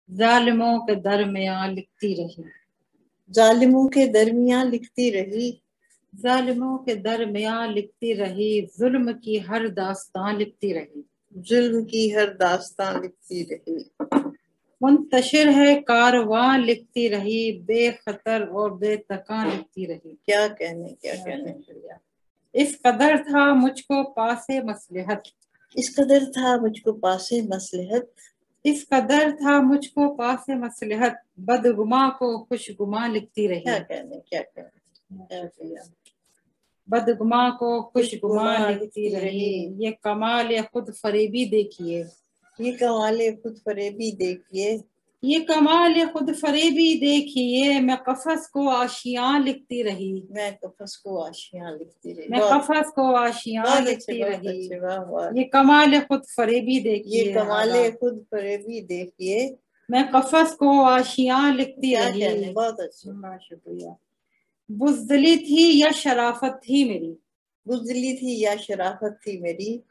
जालिमों के दरमियान लिखती रही, जालिमों के दरमियान लिखती रही, जालिमों के दरमियान लिखती रही, जुल्म की हर दास्तान लिखती रही, जुल्म की हर दास्तान लिखती रही। मुंतशिर है कारवां लिखती रही, बेखतर और बेतका लिखती रही। क्या कहने, क्या कहने। इस कदर था मुझको पासे मसलहत, इस कदर था मुझको पासे मसलहत, इस कदर था मुझको पासे मसलहत, बदगुमा को खुशगुमा लिखती रही। क्या कहने, क्या कहने, क्या कहने। बदगुमा को खुशगुमा लिखती रही। ये कमाल खुद फरेबी देखिए, ये कमाल खुद फरेबी देखिए, ये कमाल खुद फरेबी देखिए, मैं कफस को आशियां लिखती रही, मैं कफस को आशियां लिखती रही, मैं कफस को आशियां लिखती रही। वाह वाह। ये कमाल खुद फरेबी देखिए, ये कमाल खुद फरेबी देखिए, मैं कफस को आशियां लिखती रही। कहने, बहुत अच्छे। बहुत शुक्रिया। बुज़दिली थी या शराफत थी मेरी, बुज़दिली थी या शराफत थी मेरी,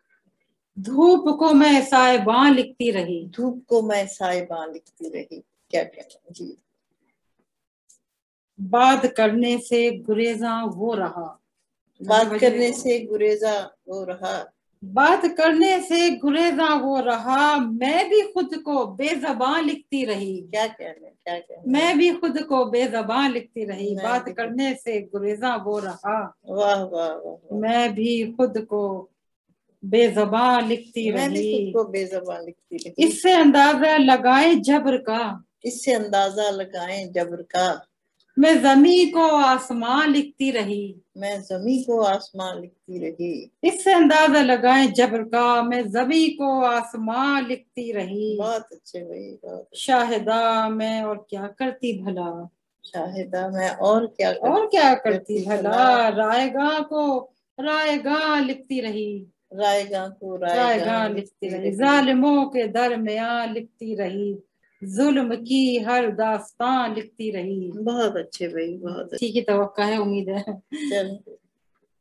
धूप को मैं साहिबां लिखती रही, धूप को मैं साहिबां लिखती रही। क्या कहना जी। बात करने से गुरेजा वो रहा, बात करने से गुरेजा वो रहा, बात करने से गुरेजा वो रहा, मैं भी खुद को बेज़बां लिखती रही। क्या कहने, क्या कहने। मैं भी खुद को बेज़बां लिखती रही, बात करने से गुरेजा वो रहा। वाह वाह वाह। मैं भी खुद को बेज़बां लिखती रही, मैं भी खुद को बेज़बां लिखती रही। इससे अंदाजा लगाएं जब्र का, इससे अंदाजा लगाएं जब्र का, मैं ज़मी को आसमां लिखती रही, मैं ज़मी को आसमां लिखती रही। इससे अंदाजा लगाएं जब्र का, मैं ज़मी को आसमां लिखती रही। बहुत अच्छे भाई, बहुत। शाहिदा मैं और क्या करती भला, शाहिदा मैं और क्या करती भला, रायगा को रायगा लिखती रही, रायगा को रायगा लिखती रही, जालिमों के दरमियान लिखती रही, जुल्म की हर दास्तान लिखती रही। बहुत अच्छे भाई, बहुत अच्छी की तवक्का है, उम्मीद है। चल।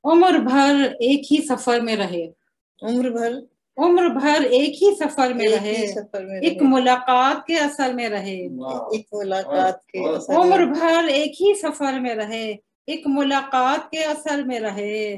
उम्र भर एक ही सफर में रहे, उम्र भर, उम्र भर एक ही सफर में रहे, एक मुलाकात के असर में रहे, एक मुलाकात के असर। उम्र भर एक ही सफर में रहे, एक मुलाकात के असर में रहे।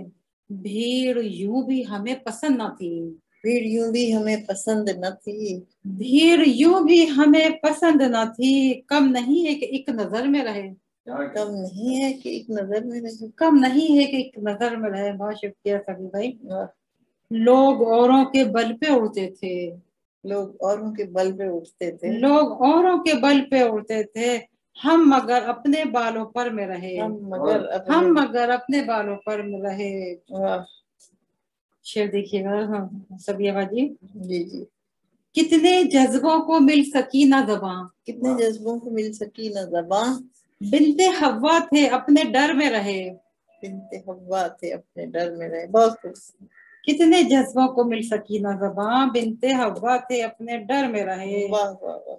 भीड़ यूं भी हमें पसंद न थी, भीड़ यूं भी हमें पसंद न थी, भीड़ यूं भी हमें पसंद न थी, कम नहीं है कि एक नजर में रहे, कम नहीं है कि एक नजर में रहे, कम नहीं है कि एक नजर में रहे। बहुत शुक्रिया सभी भाई। लोग औरों के बल पे उड़ते थे, लोग औरों के बल पे उठते थे, लोग औरों के बल पे उड़ते थे, हम मगर अपने बालों पर में रहे, हम मगर अपने बालों पर में रहे। वाह। शेर देखिएगा। हाँ, सबिया जी। जी जी। कितने जज्बों को मिल सकी ना ज़बां, कितने जज्बों को मिल सकी ना ज़बां, बिनते हव्वा थे अपने डर में रहे, बिनते हव्वा थे अपने डर में रहे। बहुत खुश। कितने जज्बों को मिल सकी ना ज़बां, बिनते हव्वा थे अपने डर में रहे। वाह वाह वाह।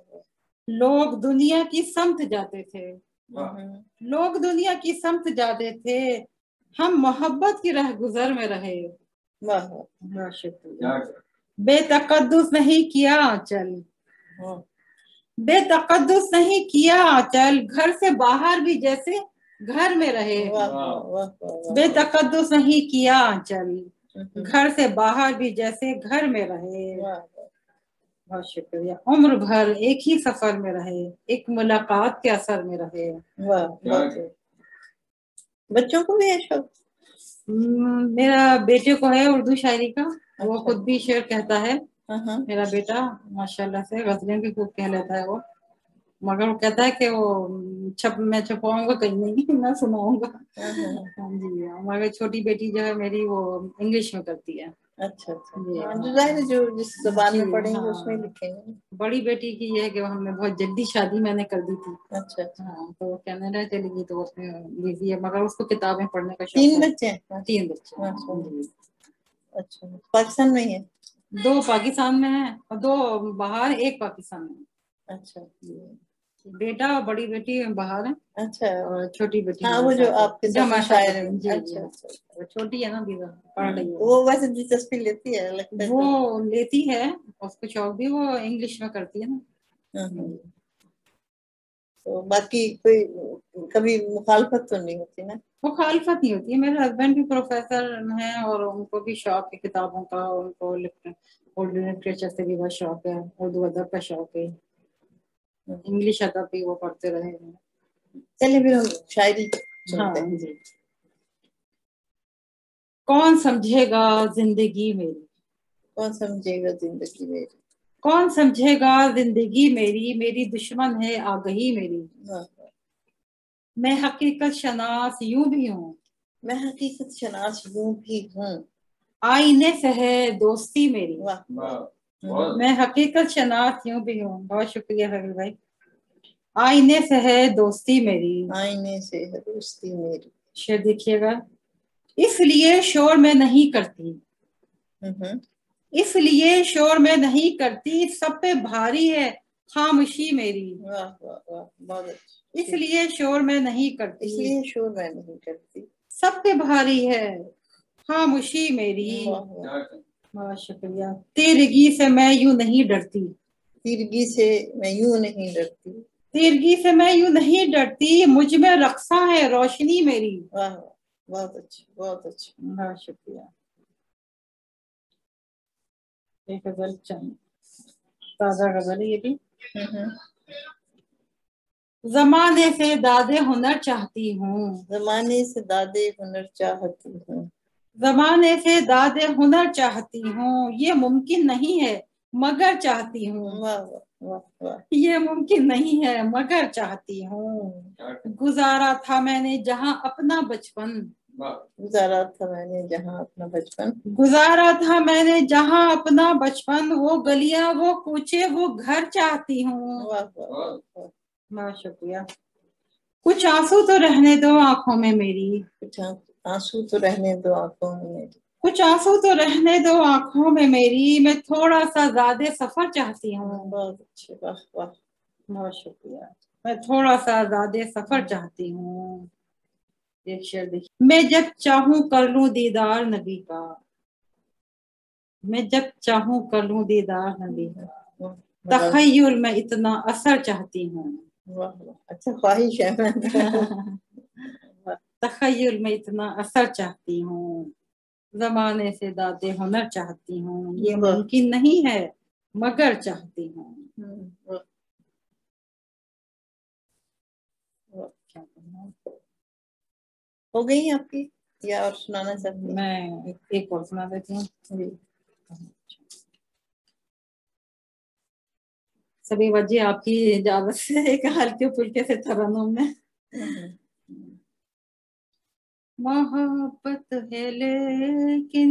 लोग दुनिया की समत जाते थे, लोग दुनिया की समत जाते थे, हम मोहब्बत की राह गुजर में रहे। वाह वाह। शुक्रिया। बेतकद्दुस नहीं किया चल, बेतकद्दुस नहीं किया चल, घर से बाहर भी जैसे घर में रहे। बेतकद्दुस नहीं किया चल, घर से बाहर भी जैसे घर में रहे। बहुत शुक्रिया। उम्र भर एक ही सफर में रहे, एक मुलाकात के असर में रहे। वाह। बच्चों को भी है शौक? मेरा बेटे को है उर्दू शायरी का। वो खुद भी शेर कहता है। मेरा बेटा माशाल्लाह से गजलें भी खूब कह लेता है वो, मगर वो कहता है कि वो मैं छुपाऊंगा कहीं नहीं, मैं सुनाऊंगा। हाँ जी। मगर छोटी बेटी जो है मेरी वो इंग्लिश में करती है। अच्छा अच्छा। जो जिस ज़बान में पढ़ेंगे उसमें लिखेंगे। बड़ी बेटी की ये है कि हमने बहुत जल्दी शादी मैंने कर दी थी। अच्छा अच्छा। हाँ, तो कनाडा चली गई तो उसमें बिजी है, मगर उसको किताबें पढ़ने का शौक तीन है। बच्चे हैं? 3 बच्चे। अच्छा। पाकिस्तान में ही है? 2 पाकिस्तान में है और 2 बाहर, 1 पाकिस्तान में। अच्छा। बेटा और बड़ी बेटी बाहर है। अच्छा। और छोटी बेटी हाँ, वो जो आपके जमा शायर है। जी। अच्छा अच्छा। वो छोटी है ना, अभी पढ़ रही है। वो वैसे दिलचस्पी लेती है लगता है। वो लेती है, उसको शौक भी, वो इंग्लिश में करती है ना। तो बाकी कोई कभी मुखालफत तो नहीं होती ना? मुखालफत नहीं होती है। मेरे हस्बैंड भी प्रोफेसर हैं और उनको भी शौक है किताबों का, उनको उर्दू लिटरेचर से भी बहुत शौक है, उर्दू अदब का शौक है, इंग्लिश अदब भी वो पढ़ते रहे हैं। चलिए फिर हम शायरी सुनते हाँ हैं। जी। कौन समझेगा जिंदगी मेरी, कौन समझेगा जिंदगी मेरी, कौन समझेगा जिंदगी मेरी, मेरी दुश्मन है आगही मेरी। वाह, मैं हकीकत शनास यूं भी हूँ, मैं हकीकत शनास यूं भी हूँ। आईने से है दोस्ती मेरी। वाह, मैं हकीकत शनास यूं भी हूँ। बहुत शुक्रिया फैसल भाई। आईने से है दोस्ती मेरी, आईने से है दोस्ती मेरी। शेर देखिएगा। इसलिए शोर मैं नहीं करती, इसलिए शोर मैं नहीं करती, सब पे भारी है खामोशी मेरी। वाह वाह वाह, बहुत अच्छा। इसलिए शोर मैं नहीं करती, इसलिए शोर मैं नहीं करती, सब पे भारी है खामोशी मेरी। वाह वाह, बहुत शुक्रिया। तेरगी से मैं यूं नहीं डरती, तिरगी से मैं यूं नहीं डरती, तेरगी से मैं यूं नहीं डरती, मुझ में रक्षा है रोशनी मेरी। वाह वाह, बहुत अच्छा बहुत अच्छा। बहुत शुक्रिया। एक गजल चाहिए, ताजा गजल है ये भी। जमाने से दादे हुनर चाहती हूँ, जमाने से दादे हुनर चाहती हूँ, जमाने से दादे हुनर चाहती हूँ, ये मुमकिन नहीं है मगर चाहती हूँ। वाह वाह वाह वाह, ये मुमकिन नहीं है मगर चाहती हूँ। गुजारा था मैंने जहाँ अपना बचपन, गुजारा था मैंने जहाँ अपना बचपन, गुजारा था मैंने जहाँ अपना बचपन, वो गलियां वो कूचे वो घर चाहती हूँ। वाह वाह वाह, बहुत शुक्रिया। कुछ आंसू तो रहने दो आंखों में मेरी, कुछ आंसू तो रहने दो आंखों में मेरी, कुछ आंसू तो रहने दो आंखों में मेरी, मैं थोड़ा सा ज्यादा सफर चाहती हूँ। बहुत अच्छे, वाह वाह, बहुत शुक्रिया। मैं थोड़ा सा ज्यादा सफर चाहती हूँ। एक शेर देखिए। मैं जब चाहूँ कर लूं दीदार नबी का, मैं जब चाहूँ कर लूं दीदार नबी का, तखय्युल में इतना असर चाहती हूँ। वाह वाह, अच्छा ख्वाहिश है। तखय्युल में इतना असर चाहती हूँ, जमाने से दादे हुनर चाहती हूँ, ये मुमकिन नहीं है मगर चाहती हूँ। क्या करना? हो गई आपकी या और सुनाना चाहती हैं? मैं एक और सुना देती हूँ। सभी वजह आपकी इजाजत से एक हल्के फुल्के से तरन्नुम में। मोहब्बत है लेकिन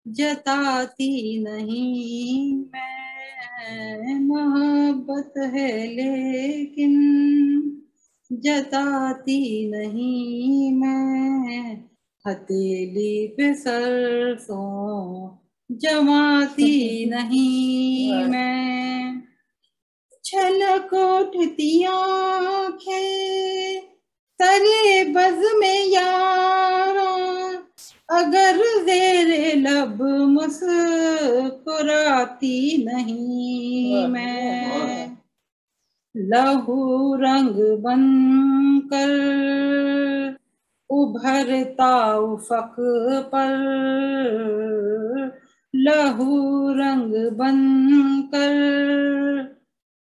जताती नहीं मैं, मोहब्बत है लेकिन जताती नहीं मैं, हथेली पे सरसों जमाती नहीं मैं। छलक उठती आँखें तरे बज में यारा, अगर जेरे लब मुस्कुराती नहीं मैं। लहू रंग बनकर उभरता उफक पर, लहू रंग बनकर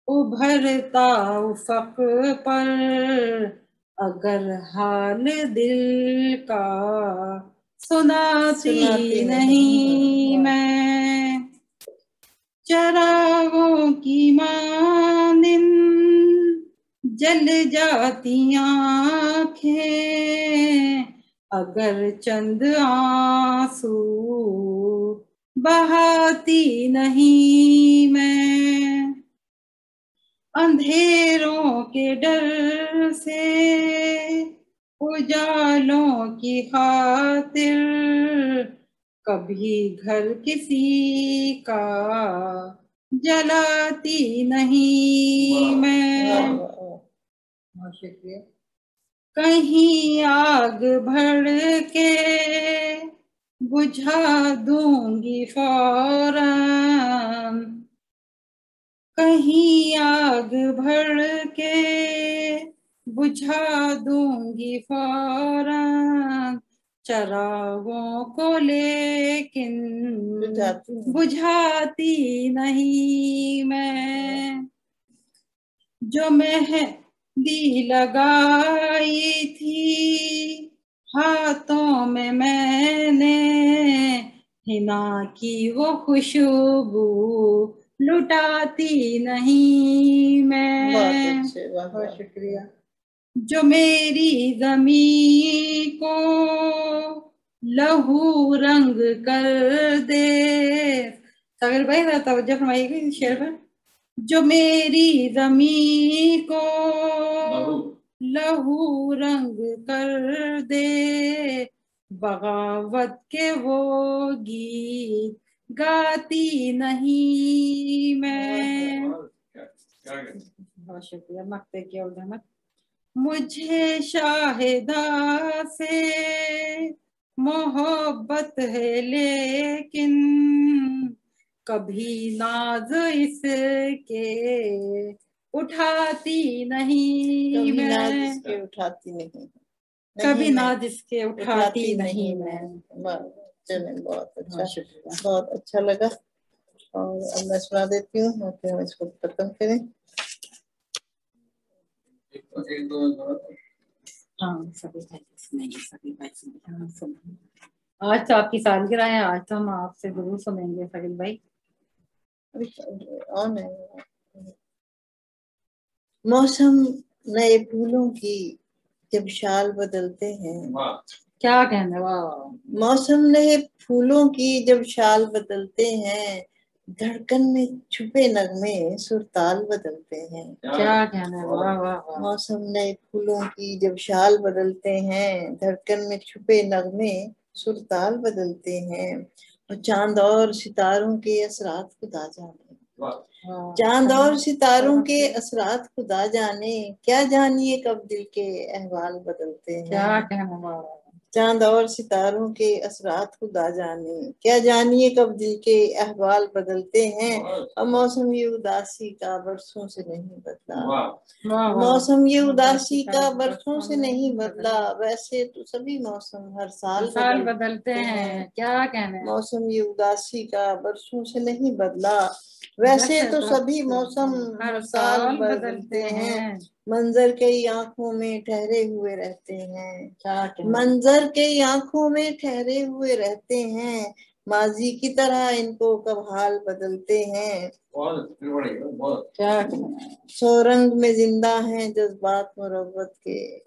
उभरता उफक पर, अगर हाल दिल का सुनाती नहीं मैं। चरागों की मानिंद जल जाती आँखें, अगर चंद आंसू बहाती नहीं मैं। अंधेरों के डर से उजालों की खातिर, कभी घर किसी का जलाती नहीं मैं। बहुत शुक्रिया। कहीं आग भड़ के बुझा दूंगी फौरन, कहीं आग आग भर के बुझा दूंगी फौरन चरागों को, लेकिन बुझाती नहीं मैं। जो मेहंदी लगाई थी हाथों में मैंने, हिना की वो खुशबू लुटाती नहीं मैं। बहुत अच्छे, बहुत शुक्रिया। जो मेरी ज़मीं को लहू रंग कर दे, सागर भाई तवज्जो फरमाइएगा इस शेर पर। जो मेरी ज़मीं को लहू रंग कर दे, बगावत के वो गीत गाती नहीं मैं। बहुत शुक्रिया। मक्ते की उलझमत। मुझे शाहिदा से मोहब्बत है, लेकिन कभी नाज इसके उठाती नहीं कभी मैं। नाज इसके उठाती नहीं, कभी नाज इसके उठाती नहीं मैं। चलें, बहुत अच्छा, बहुत अच्छा लगा। और अब मैं सुना देती हूँ और फिर हम इसको खत्म करें। हाँ, सभी भाई सुनेंगे, सभी भाई सुनेंगे। आज तो आपकी सालगिरह है, आज तो हम आपसे जरूर सुनेंगे सगिल भाई। ऑन है। मौसम नए फूलों की जब शाल बदलते हैं। क्या कहना, वाह। मौसम नए फूलों की जब शाल बदलते हैं, धड़कन में छुपे नगमे सुरताल बदलते हैं। क्या कहना, वाह वाह। मौसम नए फूलों की जब शाल बदलते हैं, धड़कन में छुपे नगमे सुरताल बदलते हैं। और चांद और सितारों के असरात खुदा जाने, चांद और सितारों के असरात खुदा जाने, क्या जानिए कब दिल के अहवाल बदलते हैं। क्या कहना, चांद और सितारों के असरात खुदा जाने, क्या जानिए कब दिल के अहवाल बदलते हैं। और मौसम ये उदासी का बरसों से नहीं बदला, मौसम ये उदासी का बरसों से नहीं बदला, वैसे तो सभी मौसम हर साल बदलते हैं। क्या कहना, मौसम ये उदासी का बरसों से नहीं बदला, वैसे तो सभी मौसम हर साल बदलते हैं। मंजर कई आंखों में ठहरे हुए रहते हैं, मंजर कई आंखों में ठहरे हुए रहते हैं, माजी की तरह इनको कब हाल बदलते हैं। क्या सौ रंग में जिंदा हैं जज्बात मुरव्वत के,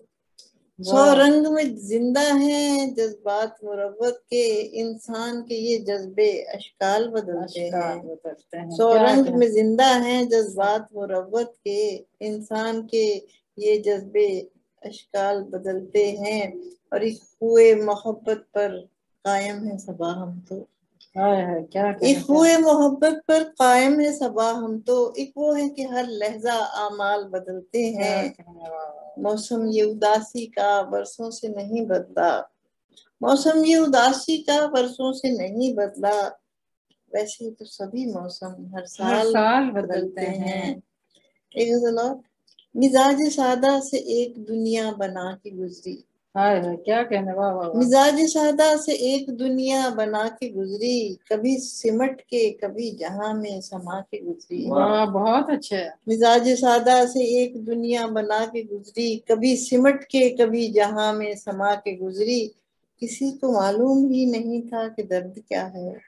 सौ रंग में जिंदा हैं जज्बात मुरव्वत के, इंसान के ये जज्बे अशकाल बदलते हैं। सौ रंग में जिंदा हैं जज्बात मुरव्वत के, इंसान के ये जज्बे अशकाल बदलते हैं। और एक हुए मोहब्बत पर कायम है सबा हम तो, क्या एक हुए मोहब्बत पर कायम है सबा हम तो, एक वो है कि हर लहजा आमाल बदलते हैं। मौसम ये उदासी का बरसों से नहीं बदला, मौसम ये उदासी का बरसों से नहीं बदला, वैसे तो सभी मौसम हर साल बदलते हैं। एक गजल और। मिजाज सादा से एक दुनिया बना के गुजरी, क्या कहने, वाह वाह। मिजाज सादा से एक दुनिया बना के गुजरी, कभी सिमट के कभी जहां में समा के गुजरी। वाह, बहुत अच्छे। मिजाज सादा से एक दुनिया बना के गुजरी, कभी सिमट के कभी जहां में समा के गुजरी, किसी को मालूम ही नहीं था कि दर्द क्या है,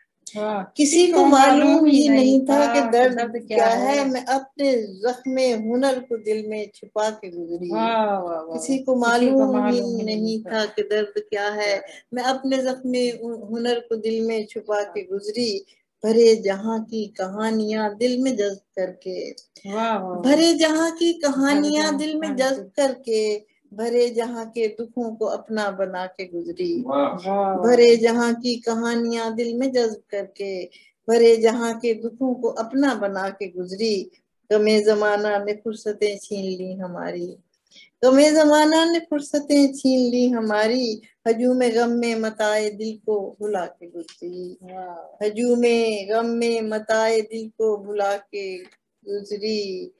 किसी को मालूम ही नहीं था कि दर्द क्या है। मैं अपने जख्मे हुनर को दिल में छुपा के गुजरी, किसी को मालूम ही नहीं था कि दर्द क्या है। मैं अपने जख्मे हुनर को दिल में छुपा के गुजरी, भरे जहां की कहानियां दिल में जज्ब करके, भरे जहां की कहानियां दिल में जज्ब करके, भरे जहां के दुखों को अपना बना के गुजरी, भरे जहां की कहानियां दिल में जज्ब करके, भरे जहां के दुखों को अपना बना के गुजरी। गमे जमाना ने फुर्सतें छीन ली हमारी, गमे जमाना ने फुर्सतें छीन ली हमारी, हजूम गम में मताए दिल को भुला के गुजरी, हजूम गम में मताए दिल को भुला के गुजरी।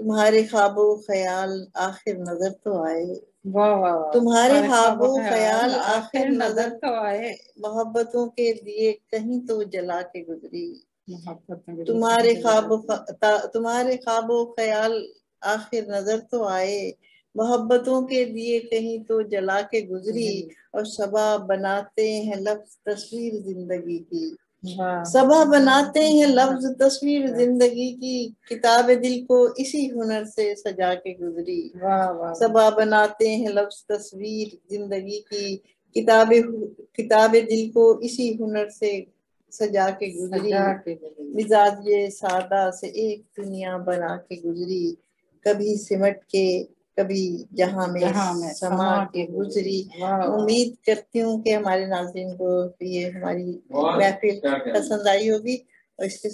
तुम्हारे ख्वाबो ख्याल आखिर नजर तो आए। वाह वाह वाह। तुम्हारे ख्वाबो ख्याल आखिर आखिर नजर नजर तो आए। मोहब्बतों के दिए कहीं तो जला के गुजरी। मोहब्बत तुम्हारे ख्वाबो ख्याल आखिर नजर तो आए। मोहब्बतों के दिए कहीं तो जला के गुजरी। और सबा बनाते हैं लफ्ज तस्वीर जिंदगी की। सबा बनाते हैं लफ्ज तस्वीर जिंदगी की। किताब दिल को इसी हुनर से सजा के गुजरी। सबा बनाते हैं लफ्ज तस्वीर जिंदगी की। किताब दिल को इसी हुनर से सजा के गुजरी। मिजाज ये सादा से एक दुनिया बना के गुजरी। कभी सिमट के कभी जहां में समा के गुजरी। उम्मीद करती हूँ कि हमारे नाज़रीन को ये हमारी महफिल पसंद आई होगी और इसके